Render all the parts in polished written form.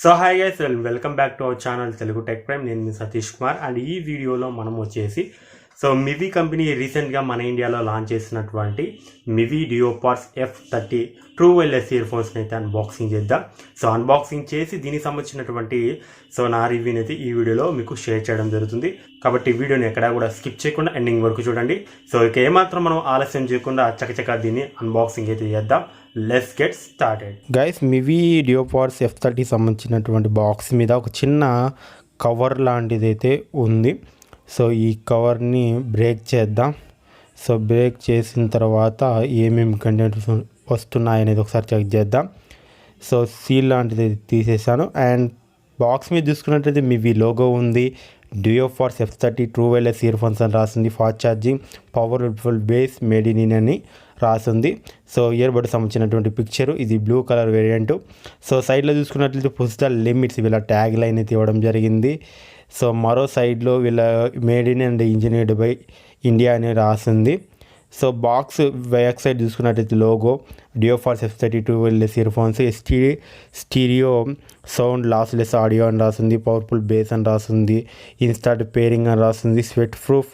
So hi guys, welcome back to our channel Telugu tech prime. నేను మీ Satish Kumar. And ఈ వీడియోలో మనం వచ్చేసి మివి కంపెనీ రీసెంట్గా మన ఇండియాలో లాంచ్ చేసినటువంటి మివి DuoPods F30 true wireless year ఫోన్స్ని అయితే అన్బాక్సింగ్ చేద్దాం. అన్బాక్సింగ్ చేసి దీనికి సంబంధించినటువంటి నా రివ్యూని అయితే ఈ వీడియోలో మీకు షేర్ చేయడం జరుగుతుంది. కాబట్టి వీడియోని ఎక్కడా కూడా స్కిప్ చేయకుండా ఎండింగ్ వరకు చూడండి. ఇక ఏమాత్రం మనం ఆలస్యం చేయకుండా చకచకా దీన్ని అన్బాక్సింగ్ అయితే చేద్దాం. Let's get started. Guys, Mivi DuoPods F30 సంబంధించినటువంటి బాక్స్ మీద ఒక చిన్న కవర్ లాంటిది అయితే ఉంది. ఈ కవర్ని బ్రేక్ చేద్దాం. బ్రేక్ చేసిన తర్వాత ఏమేమి కంటెంట్స్ వస్తున్నాయనేది ఒకసారి చెక్ చేద్దాం. సీల్ లాంటిది తీసేసాను. అండ్ బాక్స్ మీద చూసుకున్నట్లయితే మివి లోగో ఉంది. డియోపాడ్స్ F30 true wireless ear phones అని రాసింది. Fast charging, powerful base, made in India అని రాసింది. ఇయర్ బడ్ సంబంధించినటువంటి పిక్చరు, ఇది బ్లూ కలర్ వేరియంట్. సైడ్లో చూసుకున్నట్లయితే పుష్ ద లిమిట్స్ వీళ్ళ ట్యాగ్ లైన్ అయితే ఇవ్వడం జరిగింది. మరో సైడ్లో వీళ్ళ made in and engineered by India అని రాసింది. బాక్స్ బ్యాక్ సైడ్ చూసుకున్నట్లయితే logo DuoPods F30 true wireless earphones, stereo sound lossless audio అని రాసింది. పవర్ఫుల్ బేస్ అని రాసింది. ఇన్స్టాంట్ పేరింగ్ అని రాసింది. Sweat proof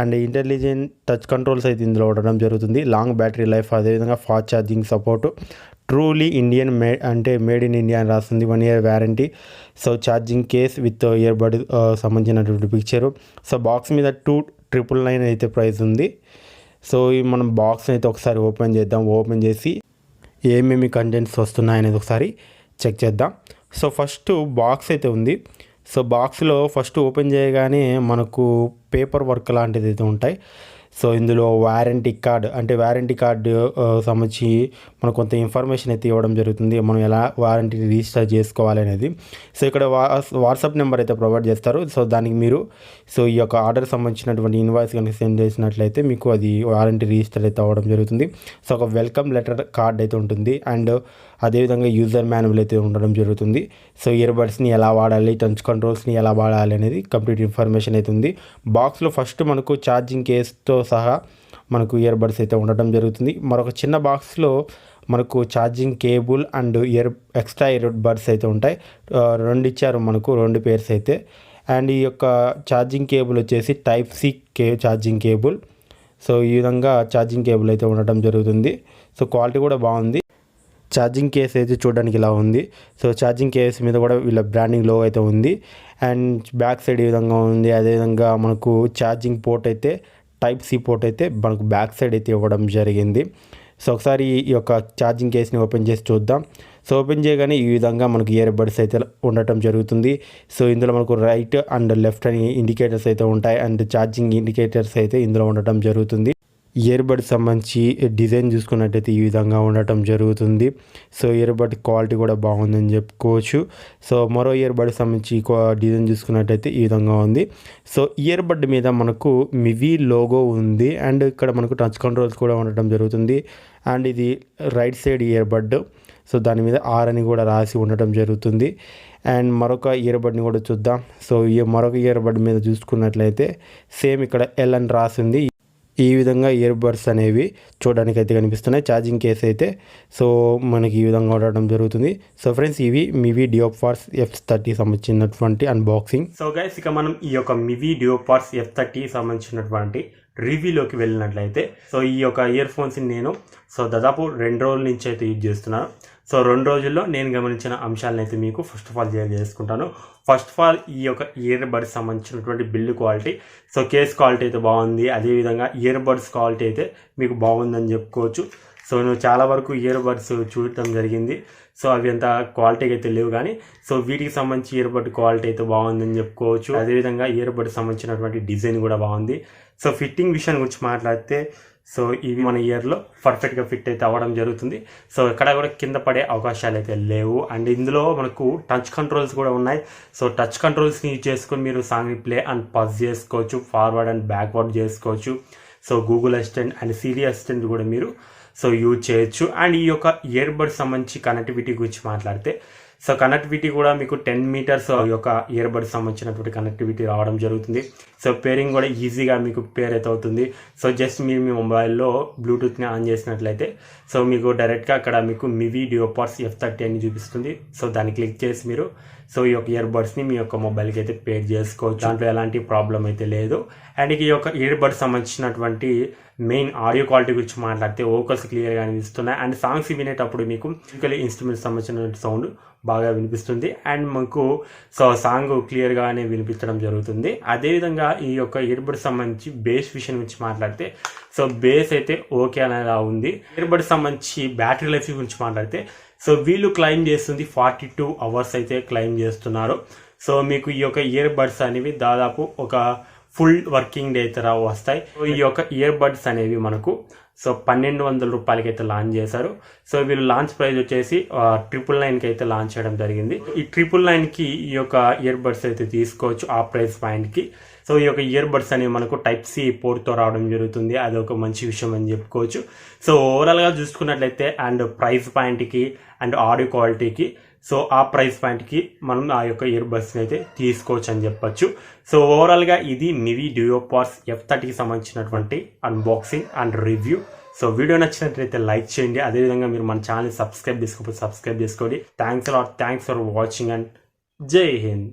and intelligent touch controls అయితే ఇందులో ఉండడం జరుగుతుంది. లాంగ్ బ్యాటరీ లైఫ్, అదేవిధంగా fast charging support. Truly Indian made in India అని రాస్తుంది. 1 year warranty. Charging case with earbud సంబంధించినటువంటి పిక్చరు. బాక్స్ మీద 2,999 అయితే ప్రైస్ ఉంది. మనం బాక్స్ని అయితే ఒకసారి ఓపెన్ చేద్దాం. ఓపెన్ చేసి ఏమేమి కంటెంట్స్ వస్తున్నాయనేది ఒకసారి చెక్ చేద్దాం. ఫస్ట్ బాక్స్ అయితే ఉంది. బాక్స్లో ఫస్ట్ ఓపెన్ చేయగానే మనకు పేపర్ వర్క్ లాంటిది అయితే ఉంటాయి. ఇందులో వారంటీ కార్డు సంబంధించి మనకు కొంత ఇన్ఫర్మేషన్ అయితే ఇవ్వడం జరుగుతుంది. మనం ఎలా వారంటీని రిజిస్టర్ చేసుకోవాలి అనేది. ఇక్కడ వాట్సాప్ నెంబర్ అయితే ప్రొవైడ్ చేస్తారు. దానికి మీరు ఈ యొక్క ఆర్డర్ సంబంధించినటువంటి ఇన్వాయిస్ కనుక సెండ్ చేసినట్లయితే మీకు అది వారంటీ రిజిస్టర్ అయితే అవ్వడం జరుగుతుంది. ఒక వెల్కమ్ లెటర్ కార్డ్ అయితే ఉంటుంది. అండ్ అదేవిధంగా యూజర్ మాన్యువల్ అయితే ఉండడం జరుగుతుంది. ఇయర్ బడ్స్ని ఎలా వాడాలి, టచ్ కంట్రోల్స్ని ఎలా వాడాలి అనేది కంప్లీట్ ఇన్ఫర్మేషన్ అయితే ఉంది. బాక్స్లో ఫస్ట్ మనకు ఛార్జింగ్ కేస్తో సహా మనకు ఇయర్ బడ్స్ అయితే ఉండడం జరుగుతుంది. మరొక చిన్న బాక్స్లో మనకు charging cable and extra ear buds అయితే ఉంటాయి. 2 ఇచ్చారు మనకు, 2 పేర్స్ అయితే. అండ్ ఈ యొక్క ఛార్జింగ్ కేబుల్ వచ్చేసి Type-C ఛార్జింగ్ కేబుల్. ఈ విధంగా ఛార్జింగ్ కేబుల్ అయితే ఉండడం జరుగుతుంది. క్వాలిటీ కూడా బాగుంది. ఛార్జింగ్ కేస్ అయితే చూడడానికి ఇలా ఉంది. ఛార్జింగ్ కేస్ మీద కూడా వీళ్ళ బ్రాండింగ్ లోగో అయితే ఉంది. అండ్ బ్యాక్ సైడ్ ఈ విధంగా ఉంది. అదేవిధంగా మనకు ఛార్జింగ్ పోర్ట్ అయితే Type-C పోర్ట్ అయితే మనకు బ్యాక్ సైడ్ అయితే ఇవ్వడం జరిగింది. ఒకసారి ఈ యొక్క ఛార్జింగ్ కేస్ని ఓపెన్ చేసి చూద్దాం. ఓపెన్ చేయగానే ఈ విధంగా మనకు ఇయర్ బడ్స్ అయితే ఉండటం జరుగుతుంది. ఇందులో మనకు రైట్ అండ్ లెఫ్ట్ అని ఇండికేటర్స్ అయితే ఉంటాయి. అండ్ ఛార్జింగ్ ఇండికేటర్స్ అయితే ఇందులో ఉండటం జరుగుతుంది. ఇయర్ బడ్ సంబంధించి డిజైన్ చూసుకున్నట్టయితే ఈ విధంగా ఉండటం జరుగుతుంది. ఇయర్ బడ్ క్వాలిటీ కూడా బాగుందని చెప్పుకోవచ్చు. మరో ఇయర్ బడ్ సంబంధించి డిజైన్ చూసుకున్నట్టయితే ఈ విధంగా ఉంది. ఇయర్ బడ్ మీద మనకు మివి లోగో ఉంది. అండ్ ఇక్కడ మనకు టచ్ కంట్రోల్స్ కూడా ఉండటం జరుగుతుంది. అండ్ ఇది రైట్ సైడ్ ఇయర్ బడ్. దాని మీద R అని కూడా రాసి ఉండటం జరుగుతుంది. అండ్ మరొక ఇయర్ బడ్ని కూడా చూద్దాం. మరొక ఇయర్ బడ్ మీద చూసుకున్నట్లయితే సేమ్ ఇక్కడ L అని రాసింది. ఈ విధంగా ఇయర్ బడ్స్ అనేవి చూడడానికి అయితే కనిపిస్తున్నాయి. ఛార్జింగ్ కేస్ అయితే మనకి ఈ విధంగా ఉండడం జరుగుతుంది. ఫ్రెండ్స్, ఇవి మివి డియోపాడ్స్ F30 సంబంధించినటువంటి అన్బాక్సింగ్. గైస్, ఇక మనం ఈ యొక్క మివి డియోపాడ్స్ F30 సంబంధించినటువంటి రివ్యూలోకి వెళ్ళినట్లయితే ఈ యొక్క ఇయర్ ఫోన్స్ని నేను దాదాపు 2 రోజుల నుంచి అయితే యూజ్ చేస్తున్నాను. 2 రోజుల్లో నేను గమనించిన అంశాలను అయితే మీకు ఫస్ట్ ఆఫ్ ఆల్ షేర్ చేసుకుంటాను. ఫస్ట్ ఆఫ్ ఆల్ ఈ యొక్క ఇయర్ బడ్స్ సంబంధించినటువంటి బిల్డ్ క్వాలిటీ, కేస్ క్వాలిటీ అయితే బాగుంది. అదేవిధంగా ఇయర్ బడ్స్ క్వాలిటీ అయితే మీకు బాగుందని చెప్పుకోవచ్చు. నేను చాలా వరకు ఇయర్ బడ్స్ చూడటం జరిగింది. అవి అంత క్వాలిటీగా అయితే లేవు, కానీ వీటికి సంబంధించి ఇయర్ బడ్ క్వాలిటీ అయితే బాగుందని చెప్పుకోవచ్చు. అదేవిధంగా ఇయర్ బడ్ సంబంధించినటువంటి డిజైన్ కూడా బాగుంది. ఫిట్టింగ్ విషయం గురించి మాట్లాడితే ఇవి మన ఇయర్లో పర్ఫెక్ట్గా ఫిట్ అయితే అవ్వడం జరుగుతుంది. ఎక్కడ కూడా కింద పడే అవకాశాలు అయితే లేవు. అండ్ ఇందులో మనకు టచ్ కంట్రోల్స్ కూడా ఉన్నాయి. టచ్ కంట్రోల్స్ని యూజ్ చేసుకొని మీరు సాంగ్ని ప్లే అండ్ పాజ్ చేసుకోవచ్చు, ఫార్వర్డ్ అండ్ బ్యాక్వర్డ్ చేసుకోవచ్చు. Google assistant and Siri assistant కూడా మీరు యూజ్ చేయొచ్చు. అండ్ ఈ యొక్క ఇయర్ బడ్ సంబంధించి కనెక్టివిటీ గురించి మాట్లాడితే సో కనెక్టివిటీ కూడా మీకు 10 మీటర్స్ యొక్క ఇయర్ బడ్స్ సంబంధించినటువంటి కనెక్టివిటీ రావడం జరుగుతుంది. సో పేరింగ్ కూడా ఈజీగా మీకు పేర్ అయితే అవుతుంది. సో జస్ట్ మీరు మీ మొబైల్లో బ్లూటూత్ని ఆన్ చేసినట్లయితే సో మీకు డైరెక్ట్గా అక్కడ మీకు మివి డియోపాడ్స్ F30 అని చూపిస్తుంది. సో దాన్ని క్లిక్ చేసి మీరు సో ఈ యొక్క ఇయర్ బడ్స్ని మీ యొక్క మొబైల్కి అయితే పేర్ చేసుకోవచ్చు. దాంట్లో ఎలాంటి ప్రాబ్లం అయితే లేదు. అండ్ ఈ యొక్క ఇయర్ బడ్స్ సంబంధించినటువంటి మెయిన్ ఆడియో క్వాలిటీ గురించి మాట్లాడితే వోకల్స్ క్లియర్గా వినిపిస్తున్నాయి. అండ్ సాంగ్స్ వినేటప్పుడు మీకు మ్యూజికల్ ఇన్స్ట్రుమెంట్స్ సంబంధించిన సౌండ్ బాగా వినిపిస్తుంది. అండ్ మీకు సో సాంగ్ క్లియర్గానే వినిపించడం జరుగుతుంది. అదేవిధంగా ఈ యొక్క ఇయర్ బడ్స్ సంబంధించి బేస్ విషయం గురించి మాట్లాడితే సో బేస్ అయితే ఓకే అనేలా ఉంది. ఇయర్ బడ్స్ సంబంధించి బ్యాటరీ లైఫ్ గురించి మాట్లాడితే సో వీళ్ళు క్లెయిమ్ చేస్తుంది 42 అవర్స్ అయితే క్లెయిమ్ చేస్తున్నారు. సో మీకు ఈ యొక్క ఇయర్ బడ్స్ అనేవి దాదాపు ఒక ఫుల్ వర్కింగ్ డే అయితే వస్తాయి. సో ఈ యొక్క ఇయర్ బడ్స్ అనేవి మనకు సో 1200 రూపాయలకి అయితే లాంచ్ చేశారు. సో వీళ్ళు లాంచ్ ప్రైస్ వచ్చేసి 999కి అయితే లాంచ్ చేయడం జరిగింది. ఈ 999కి ఈ యొక్క ఇయర్ బడ్స్ అయితే తీసుకోవచ్చు ఆ ప్రైస్ పాయింట్కి. సో ఈ యొక్క ఇయర్ బడ్స్ అనేవి మనకు Type-C పోర్ట్తో రావడం జరుగుతుంది. అది ఒక మంచి విషయం అని చెప్పుకోవచ్చు. సో ఓవరాల్గా చూసుకున్నట్లయితే అండ్ ప్రైస్ పాయింట్కి అండ్ ఆడియో క్వాలిటీకి సో ఆ ప్రైస్ పాయింట్కి మనం ఆ యొక్క ఇయర్ బడ్స్ని అయితే తీసుకోవచ్చు అని చెప్పొచ్చు. సో ఓవరాల్గా ఇది మివి డియోపాడ్స్ F30కి సంబంధించినటువంటి unboxing and review. So video నచ్చినట్లయితే లైక్ చేయండి. అదేవిధంగా మీరు మన ఛానల్ సబ్స్క్రైబ్ చేసుకోకపోతే సబ్స్క్రైబ్ చేసుకోండి. థ్యాంక్స్ ఫర్ వాచింగ్ అండ్ జై హింద్.